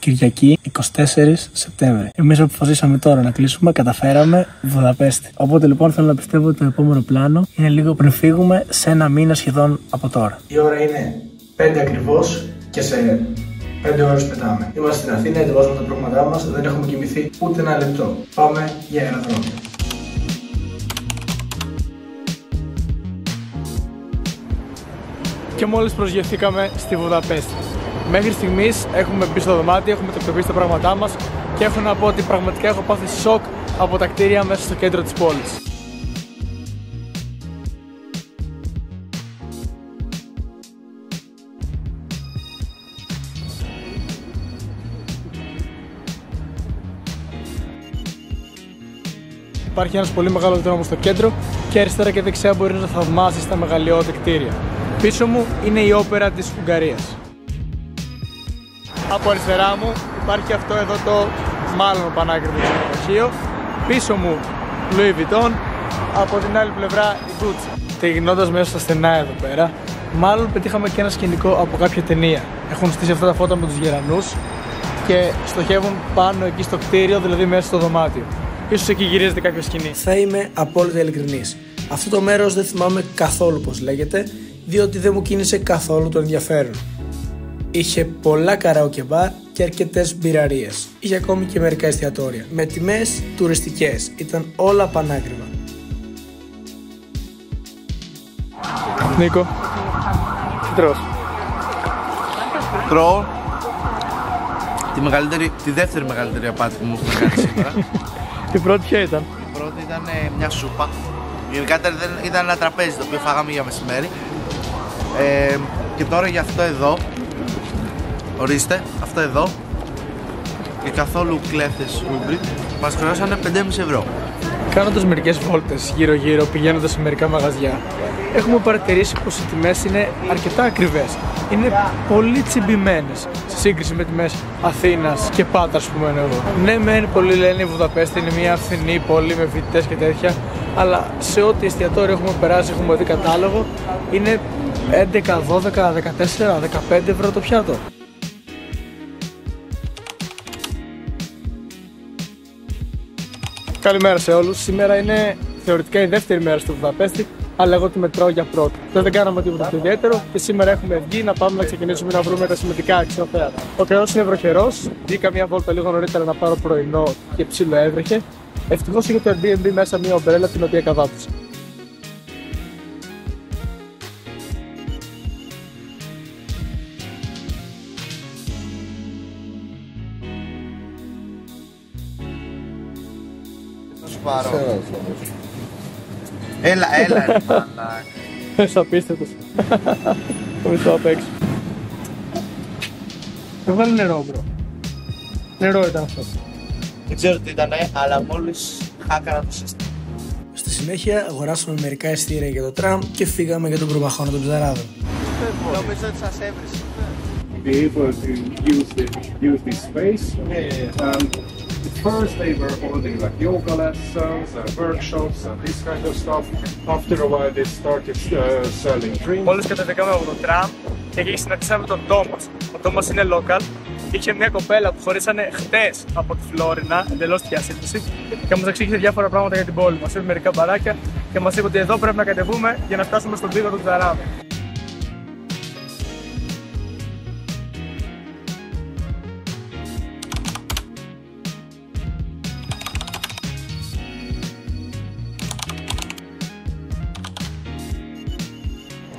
Κυριακή 24 Σεπτέμβρη. Εμείς αποφασίσαμε τώρα να κλείσουμε, καταφέραμε Βουδαπέστη. Οπότε λοιπόν θέλω να πιστεύω ότι το επόμενο πλάνο είναι λίγο πριν φύγουμε, σε ένα μήνα σχεδόν από τώρα. Η ώρα είναι 5 ακριβώς και σε 5 ώρες πετάμε. Είμαστε στην Αθήνα, ετοιμάζουμε τα πράγματά μας, δεν έχουμε κοιμηθεί ούτε ένα λεπτό. Πάμε για αεροδρόμιο. Και μόλις προσγειωθήκαμε στη Βουδαπέστη. Μέχρι στιγμής έχουμε μπει στο δωμάτιο, έχουμε τακτοποιήσει τα πράγματά μας και έχω να πω ότι πραγματικά έχω πάθει σοκ από τα κτίρια μέσα στο κέντρο της πόλης. Υπάρχει ένας πολύ μεγάλος δρόμος στο κέντρο και αριστερά και δεξιά μπορείς να θαυμάσεις τα μεγαλειώδη κτίρια. Πίσω μου είναι η όπερα της Ουγγαρίας. Από αριστερά μου υπάρχει αυτό εδώ το μάλλον πανάκριβο ξενοδοχείο. Πίσω μου Louis Vuitton, από την άλλη πλευρά η Gucci. Τεγινώντας μέσα στα στενά εδώ πέρα, μάλλον πετύχαμε και ένα σκηνικό από κάποια ταινία. Έχουν στήσει αυτά τα φώτα με τους γερανούς και στοχεύουν πάνω εκεί στο κτίριο, δηλαδή μέσα στο δωμάτιο. Ίσως εκεί γυρίζεται κάποια σκηνή. Θα είμαι απόλυτα ειλικρινής. Αυτό το μέρος δεν θυμάμαι καθόλου πώς λέγεται, διότι δεν μου κίνησε καθόλου το ενδιαφέρον. Είχε πολλά καραόκε μπαρ και αρκετές μπειραρίες. Είχε ακόμη και μερικά εστιατόρια, με τιμές τουριστικές. Ήταν όλα πανάκριβα. Νίκο, τι τρως? Τρώω τη δεύτερη μεγαλύτερη απάτη που μου έχουν κάνει σήμερα. Η πρώτη ποια ήταν? Η πρώτη ήταν μια σούπα. Γενικά ήταν ένα τραπέζι το οποίο φάγαμε για μεσημέρι. Και τώρα για αυτό εδώ, ορίστε, αυτό εδώ, και καθόλου κλέφτες Uber, μας χρεώσανε 5,5 ευρώ. Κάνοντας μερικές βόλτες γύρω-γύρω, πηγαίνοντας σε μερικά μαγαζιά, έχουμε παρατηρήσει πως οι τιμές είναι αρκετά ακριβές. Είναι πολύ τσιμπημένες σε σύγκριση με τιμές Αθήνας και Πάτρας που μένω εγώ. Ναι, μεν πολλοί λένε η Βουδαπέστη είναι μια φθηνή πόλη με φοιτητές και τέτοια, αλλά σε ό,τι εστιατόριο έχουμε περάσει, έχουμε δει κατάλογο, είναι 11, 12, 14, 15 ευρώ το πιάτο. Καλημέρα σε όλους. Σήμερα είναι θεωρητικά η δεύτερη μέρα στη Βουδαπέστη, αλλά εγώ τη μετράω για πρώτη. Δεν κάναμε τίποτα το ιδιαίτερο και σήμερα έχουμε βγει να πάμε να ξεκινήσουμε να βρούμε τα σημαντικά ξενοδοχεία. Ο καιρός είναι βροχερός, βγήκα μια βόλτα λίγο νωρίτερα να πάρω πρωινό και ψήλο έβρεχε. Ευτυχώς είχε το Airbnb μέσα μια ομπρέλα την οποία καβάτισα. Έλα ρε μαλάκα. Είσαι απίστευτος. Το μισό απ' έξω. Έβγαλε νερό, μπρο. Νερό ήταν αυτό. Δεν ξέρω τι ήταν, αλλά μόλις χάκαρα το σύστημα. Στη συνέχεια αγοράσαμε μερικά ειστήρια για το τραμ και φύγαμε για τον προβαχώνα των Ψαράδων. Νομίζω ότι σας έβρισε. Be able to use this space. First they were holding like yoga lessons and workshops and this kind of stuff. After a while they started selling drinks. Μόλις κατεβήκαμε από το τραμ και εκεί συναντήσαμε τον Τόμας. Ο Τόμας είναι local. Είχε μια κοπέλα που χωρίσανε χτες από τη Φλόρινα, εντελώς τυχαία σύντηση, και μας εξήγησε διάφορα πράγματα για την πόλη. Μας είπε μερικά μπαράκια και μας είπε ότι εδώ πρέπει να κατεβούμε για να φτάσουμε στον πύργο του Ψαράδου.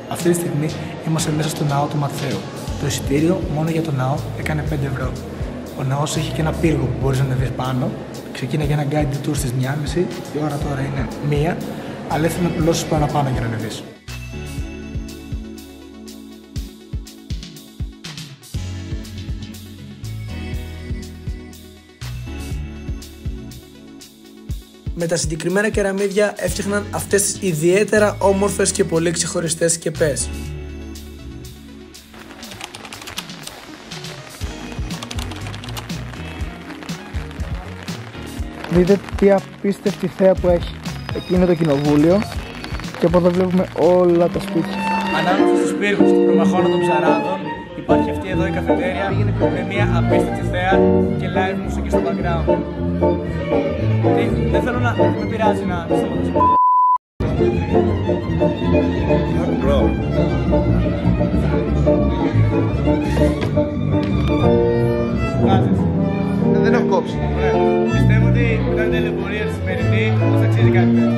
Αυτή τη στιγμή είμαστε μέσα στο ναό του Μαθαίου. Το εισιτήριο μόνο για το ναό έκανε 5 ευρώ. Ο ναός έχει και ένα πύργο που μπορείς να ανεβείς πάνω. Ξεκίνησε για ένα guided tour στις 1:30, η ώρα τώρα είναι 1, αλλά ήθελα να πληρώσεις παραπάνω για να ανεβείς. Με τα συγκεκριμένα κεραμίδια έφτιαχναν αυτές τις ιδιαίτερα όμορφες και πολύ ξεχωριστές σκεπές. Δείτε τι απίστευτη θέα που έχει. Εκεί είναι το κοινοβούλιο και από εδώ βλέπουμε όλα τα σπίτια. Ανάμεσα στους πύργους του προμαχώνα των Ψαράδων υπάρχει υπάρχει αυτή εδώ η καφετέρια με μια απίστευτη θέα και live μουσική στο background. Δεν θέλω να με πειράζει να σταματήσω. Δεν έχω κόψει. Πιστεύω ότι μετά την ταλαιπωρία τη σημερινή μας αξίζει κάτι τέτοιο.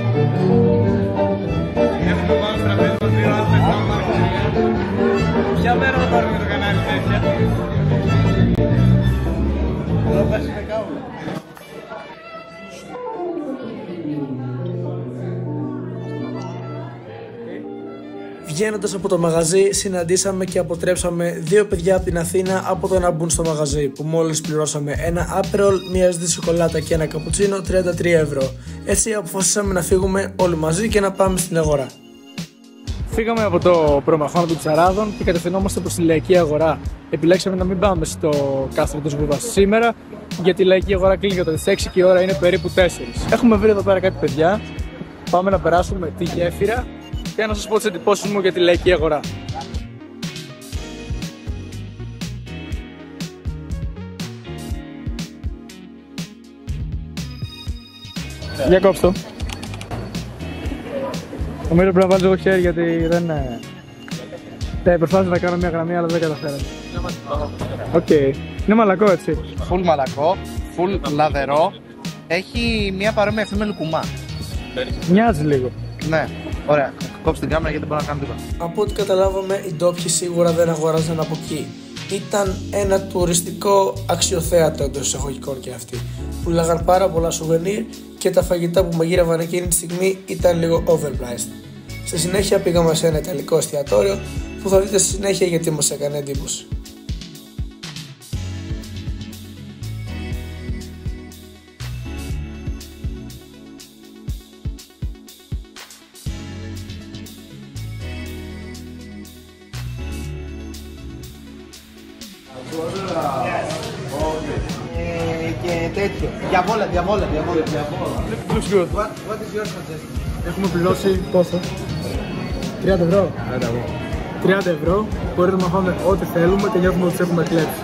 Έχουμε πάνω στο τραπέζι μας δύο άτομα να πάρουμε. Ποια μέρα θα πάρουμε το κανάλι τέτοια. Εδώ πας είναι κάουλα. Βγαίνοντας από το μαγαζί, συναντήσαμε και αποτρέψαμε δύο παιδιά από την Αθήνα από το να μπουν στο μαγαζί, που μόλις πληρώσαμε ένα Aperol, μία ζεστή σοκολάτα και ένα καπουτσίνο 33 ευρώ. Έτσι αποφασίσαμε να φύγουμε όλοι μαζί και να πάμε στην αγορά. Φύγαμε από το προμαχώνα των Ψαράδων και κατευθυνόμαστε προς τη Λαϊκή Αγορά. Επιλέξαμε να μην πάμε στο κάστρο του Σβούδα σήμερα, γιατί η Λαϊκή Αγορά κλείνει για τις 6 και η ώρα είναι περίπου 4. Έχουμε βρει εδώ πέρα κάτι παιδιά. Πάμε να περάσουμε τη γέφυρα και να σας πω τις εντυπώσεις μου για τη Λαϊκή Αγορά. Για κόψτε το. Νομίζω πρέπει να βάλεις λίγο χέρι γιατί δεν είναι... Προσπάθησα να κάνω μια γραμμή αλλά δεν καταφέραμε. Οκ. Είναι μαλακό έτσι. Φουλ μαλακό, φουλ λαδερό. Έχει μια παρόμοια ευθύ με λουκουμά. Μοιάζει λίγο. Ναι, ωραία. Κόψτε την κάμερα γιατί δεν μπορώ να κάνω τίποτα. Από ό,τι καταλάβαμε, οι ντόπιοι σίγουρα δεν αγοράζαν από εκεί. Ήταν ένα τουριστικό αξιοθέατο εντός εισαγωγικών και αυτοί. Πουλάγαν πάρα πολλά σουβενίρ και τα φαγητά που μαγείρευαν εκείνη τη στιγμή ήταν λίγο overpriced. Στη συνέχεια πήγαμε σε ένα ιταλικό εστιατόριο που θα δείτε στη συνέχεια γιατί μας έκανε εντύπωση. Και τέτοιο. Διαβόλα. Looks good. What is your suggestion? Έχουμε πληρώσει πόσο? 30 ευρώ. 30 ευρώ. Μπορείτε να φάμε ό,τι θέλουμε και νιώθουμε ότι τους έχουμε κλέψει.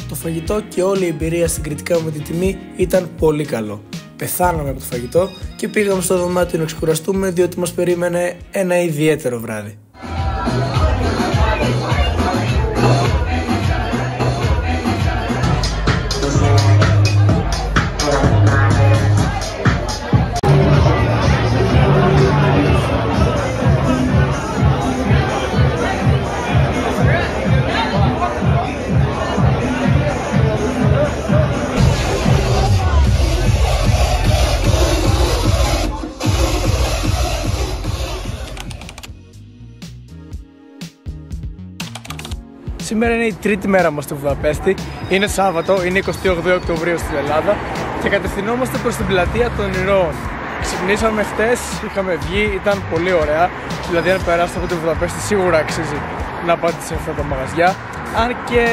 Το φαγητό και όλη η εμπειρία συγκριτικά με τη τιμή ήταν πολύ καλό. Πεθάναμε από το φαγητό και πήγαμε στο δωμάτιο να ξεκουραστούμε διότι μας περίμενε ένα ιδιαίτερο βράδυ. Σήμερα είναι η τρίτη μέρα μας στη Βουδαπέστη. Είναι Σάββατο, είναι 28 Οκτωβρίου στην Ελλάδα και κατευθυνόμαστε προς την πλατεία των Ηρώων. Ξυπνήσαμε χτες, είχαμε βγει, ήταν πολύ ωραία. Δηλαδή, αν περάσετε από τη Βουδαπέστη, σίγουρα αξίζει να πάτε σε αυτά τα μαγαζιά. Αν και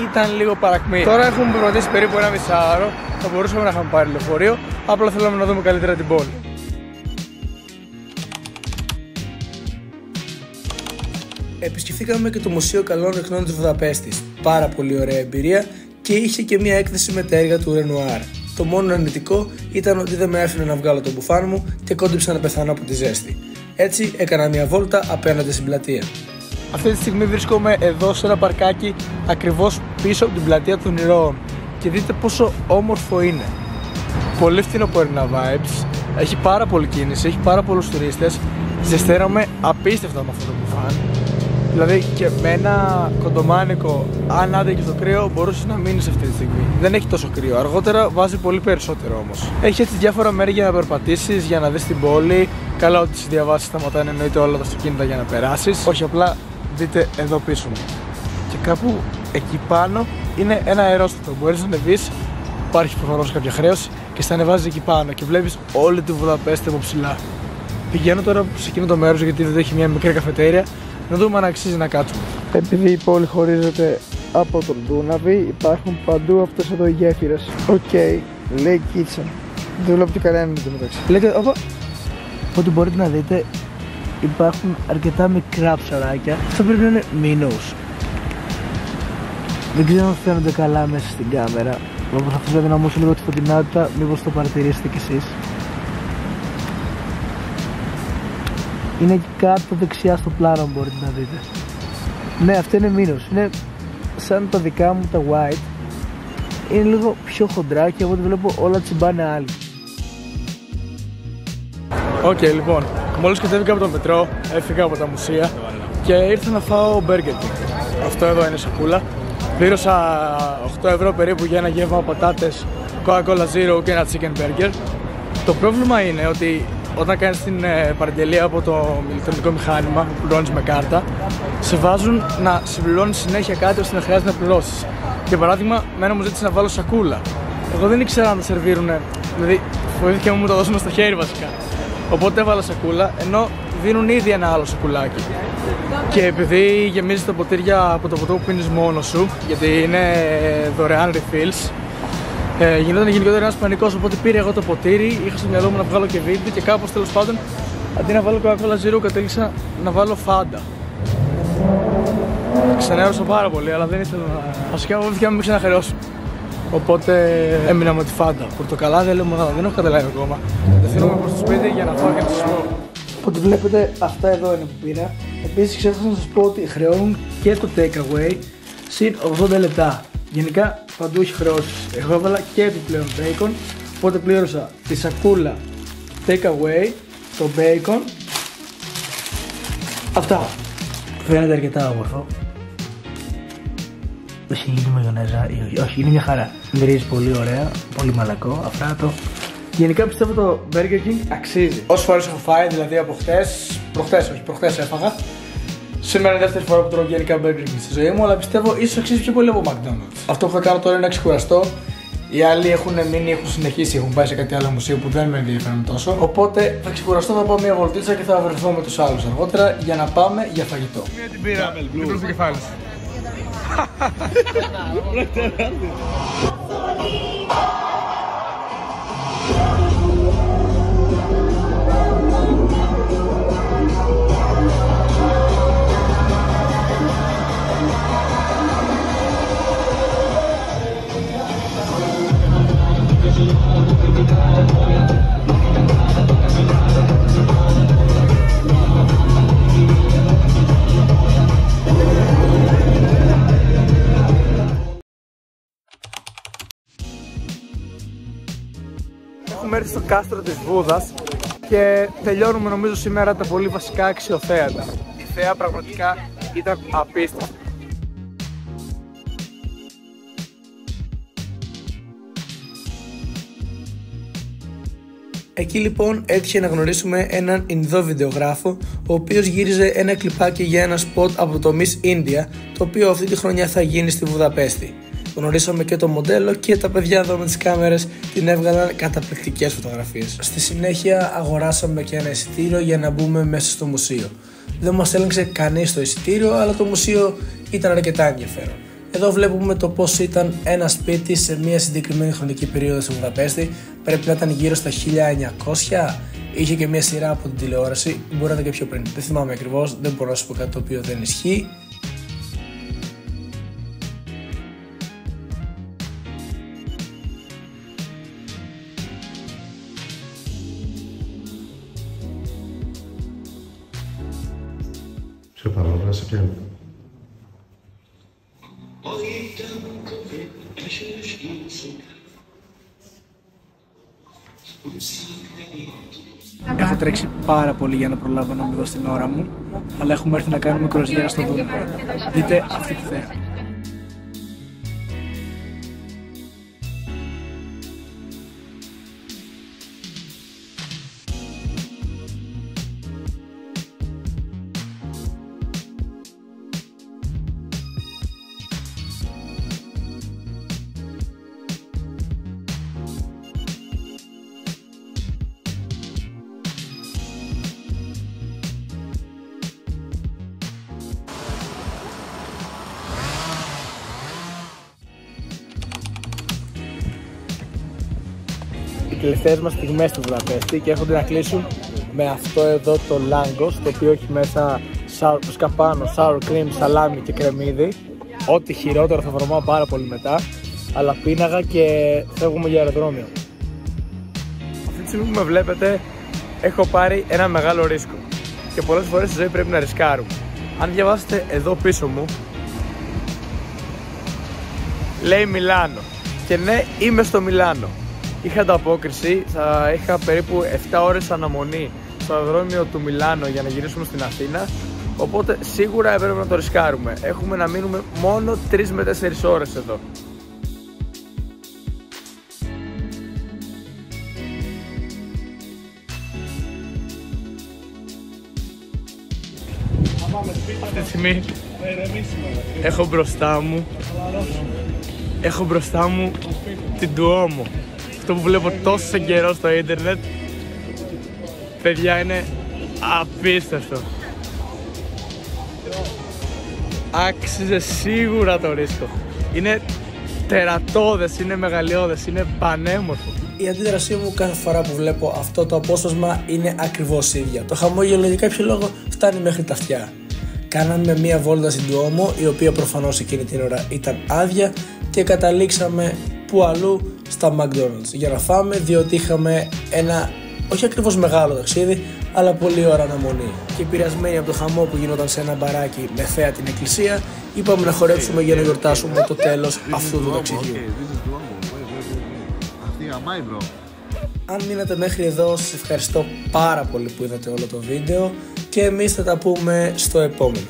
ήταν λίγο παρακμή. Τώρα έχουμε προγραμματίσει περίπου ένα μισάωρο. Θα μπορούσαμε να είχαμε πάρει λεωφορείο. Απλά θέλαμε να δούμε καλύτερα την πόλη. Επισκεφθήκαμε και το Μουσείο Καλών Ρεχνών της Βουδαπέστης. Πάρα πολύ ωραία εμπειρία και είχε και μια έκθεση με τα έργα του Ρενουάρ. Το μόνο αρνητικό ήταν ότι δεν με άφηνε να βγάλω το μπουφάν μου και κόντυψα να πεθάνω από τη ζέστη. Έτσι έκανα μια βόλτα απέναντι στην πλατεία. Αυτή τη στιγμή βρίσκομαι εδώ σε ένα παρκάκι ακριβώς πίσω από την πλατεία των Ηρώων και δείτε πόσο όμορφο είναι. Πολύ φθινοπορεινά vibes, έχει πάρα πολλή κίνηση, έχει πάρα πολλούς τουρίστες. Ζεσταίνομαι απίστευτα με αυτό το μπουφάν. Δηλαδή και με ένα κοντομάνικο, αν άντε και στο κρύο, μπορούσε να μείνει αυτή τη στιγμή. Δεν έχει τόσο κρύο. Αργότερα βάζει πολύ περισσότερο όμως. Έχει έτσι διάφορα μέρη για να περπατήσεις, για να δεις την πόλη. Καλά, ότι στις διαβάσεις σταματάνε εννοείται όλα τα αυτοκίνητα για να περάσεις. Όχι, απλά δείτε εδώ πίσω μου. Και κάπου εκεί πάνω είναι ένα αερόστατο. Μπορείς να ανεβείς, υπάρχει προφανώς κάποια χρέωση και στα ανεβάζεις εκεί πάνω και βλέπεις όλη τη Βουδαπέστη από ψηλά. Πηγαίνω τώρα σε εκείνο το μέρος γιατί δεν έχει μια μικρή καφετέρια. Να δούμε αν αξίζει να κάτσουμε. Επειδή η πόλη χωρίζεται από τον Δούναβη, υπάρχουν παντού αυτές εδώ οι γέφυρες. Οκ, λέει Kitchen. Δεν βλέπω τι κανένα είναι το μεταξύ. Λέτε, ότι μπορείτε να δείτε υπάρχουν αρκετά μικρά ψαράκια. Αυτό πρέπει να είναι minnows. Δεν ξέρω αν φαίνονται καλά μέσα στην κάμερα. Θα προσπαθήσω να δυναμώσω λίγο τη φωτεινότητα, μήπως το παρατηρήσετε κι εσείς. Είναι εκεί κάτω δεξιά στο πλάνο, μπορείτε να δείτε. Ναι, αυτό είναι minnows. Είναι σαν τα δικά μου τα white. Είναι λίγο πιο χοντρά και από ό,τι βλέπω όλα τσιμπάνε άλλοι. Οκ, λοιπόν, μόλις κατέβηκα από το μετρό, έφυγα από τα μουσεία και ήρθα να φάω Burger King. Αυτό εδώ είναι σακούλα. Πλήρωσα 8 ευρώ περίπου για ένα γεύμα πατάτες, Coca-Cola Zero και ένα chicken burger. Το πρόβλημα είναι ότι όταν κάνεις την παραγγελία από το ηλεκτρονικό μηχάνημα που πληρώνεις με κάρτα, σε βάζουν να συμπληρώνεις συνέχεια κάτι ώστε να χρειάζεται να πληρώσεις. Για παράδειγμα, μένα μου ζήτησε να βάλω σακούλα. Εγώ δεν ήξερα να τα σερβίρουνε, δηλαδή φοβήθηκα μου το δώσουν στο χέρι βασικά. Οπότε έβαλα σακούλα, ενώ δίνουν ήδη ένα άλλο σακουλάκι. Και επειδή γεμίζεις τα ποτήρια από το ποτό που πίνεις μόνος σου, γιατί είναι δωρεάν refills, γινόταν γενικότερα ένας πανικός. Οπότε πήρε εγώ το ποτήρι, είχα στο μυαλό μου να βγάλω και βίντεο και κάπως τέλος πάντων αντί να βάλω Coca-Cola Zero κατέληξα να βάλω Fanta. Ξενέρωσα πάρα πολύ, αλλά δεν ήθελα να. Βασικά φοβήθηκα να μην ξαναχρεώσω. Οπότε έμεινα με τη Fanta. Πορτοκαλάδια, λεμονάδα, δεν έχω καταλάβει ακόμα. Κατευθύνομαι προς το σπίτι για να φάω και να σας πω. Οπότε βλέπετε, αυτά εδώ είναι που πήρα. Επίσης ξέχασα να σας πω ότι χρεώνουν και το takeaway συν 80 λεπτά. Γενικά παντού έχει χρεώσεις. Εγώ έβαλα και επιπλέον bacon. Οπότε πλήρωσα τη σακούλα takeaway, το bacon. Αυτά. Φαίνεται αρκετά όμορφο. Όχι, είναι μαγιονέζα, όχι, είναι μια χαρά. Μυρίζει πολύ ωραία, πολύ μαλακό, αφράτο. Γενικά πιστεύω το Burger King αξίζει. Όσες φορές έχω φάει, δηλαδή από προχτές έφαγα. Σήμερα είναι η δεύτερη φορά που τρώω γενικά Burger King στη ζωή μου, αλλά πιστεύω ίσως αξίζει πιο πολύ από McDonald's. Αυτό που θα κάνω τώρα είναι να ξεκουραστώ. Οι άλλοι έχουν μείνει, έχουν συνεχίσει, έχουν πάει σε κάτι άλλο μουσείο που δεν με ενδιαφέρουν τόσο. Οπότε θα ξεκουραστώ, θα πάω μια βολτίτσα και θα βρεθώ με τους άλλους αργότερα για να πάμε για φαγητό. Μία την πήρα, μην προς το κεφάλι σου. Έχουμε έρθει στο κάστρο της Βούδας και τελειώνουμε νομίζω σήμερα τα πολύ βασικά αξιοθέατα. Η θέα πραγματικά ήταν απίστευτη. Εκεί λοιπόν έτυχε να γνωρίσουμε έναν Ινδό βιντεογράφο, ο οποίος γύριζε ένα κλιπάκι για ένα σποτ από το Miss India, το οποίο αυτή τη χρονιά θα γίνει στη Βουδαπέστη. Γνωρίσαμε και το μοντέλο και τα παιδιά εδώ με τις κάμερες την έβγαλαν καταπληκτικές φωτογραφίες. Στη συνέχεια αγοράσαμε και ένα εισιτήριο για να μπούμε μέσα στο μουσείο. Δεν μας έλεγξε κανείς το εισιτήριο, αλλά το μουσείο ήταν αρκετά ενδιαφέρον. Εδώ βλέπουμε το πώς ήταν ένα σπίτι σε μια συγκεκριμένη χρονική περίοδο στη Βουδαπέστη. Πρέπει να ήταν γύρω στα 1900. Είχε και μια σειρά από την τηλεόραση. Μπορεί να ήταν και πιο πριν. Δεν θυμάμαι ακριβώς. Δεν μπορώ να σου πω κάτι το οποίο δεν ισχύει. Πιο πάνω, να σε πιάνω. Έχω τρέξει πάρα πολύ για να προλάβω να μην δω στην ώρα μου, αλλά έχουμε έρθει να κάνουμε κροσγέρα στο Δούνο. Δείτε αυτή τη θέα. Οι τελευταίες μας στιγμές στη Βουδαπέστη και έρχονται να κλείσουν με αυτό εδώ το Langos, το οποίο έχει μέσα σκαπάνο, sour cream, σαλάμι και κρεμμύδι. Ό,τι χειρότερο θα βρωμάω πάρα πολύ μετά, αλλά πίναγα και φεύγουμε για αεροδρόμιο. Αυτή τη στιγμή που με βλέπετε έχω πάρει ένα μεγάλο ρίσκο και πολλές φορές στη ζωή πρέπει να ρισκάρουμε. Αν διαβάσετε εδώ πίσω μου, λέει Μιλάνο. Και ναι, είμαι στο Μιλάνο. Είχα ανταπόκριση, θα είχα περίπου 7 ώρες αναμονή στο αεροδρόμιο του Μιλάνο για να γυρίσουμε στην Αθήνα. Οπότε σίγουρα έπρεπε να το ρισκάρουμε. Έχουμε να μείνουμε μόνο 3 με 4 ώρες εδώ. Αυτή τη στιγμή έχω μπροστά μου την Duomo. Αυτό που βλέπω τόσο καιρό στο ίντερνετ, παιδιά, είναι απίστευτο. Άξιζε σίγουρα το ρίσκο. Είναι τερατώδες, είναι μεγαλειώδες, είναι πανέμορφο. Η αντίδρασή μου κάθε φορά που βλέπω αυτό το απόσπασμα είναι ακριβώς ίδια. Το χαμόγελο για κάποιο λόγο φτάνει μέχρι τα αυτιά. Κάναμε μία βόλτα στην Duomo, η οποία προφανώς εκείνη την ώρα ήταν άδεια, και καταλήξαμε που αλλού, στα McDonald's, για να φάμε, διότι είχαμε ένα όχι ακριβώς μεγάλο ταξίδι, αλλά πολύ ώρα αναμονή. Και επηρεασμένοι από το χαμό που γινόταν σε ένα μπαράκι με θέα την εκκλησία, είπαμε να χορέψουμε για να γιορτάσουμε το τέλος αυτού του ταξιδιού. Αν μείνατε μέχρι εδώ, σας ευχαριστώ πάρα πολύ που είδατε όλο το βίντεο και εμείς θα τα πούμε στο επόμενο.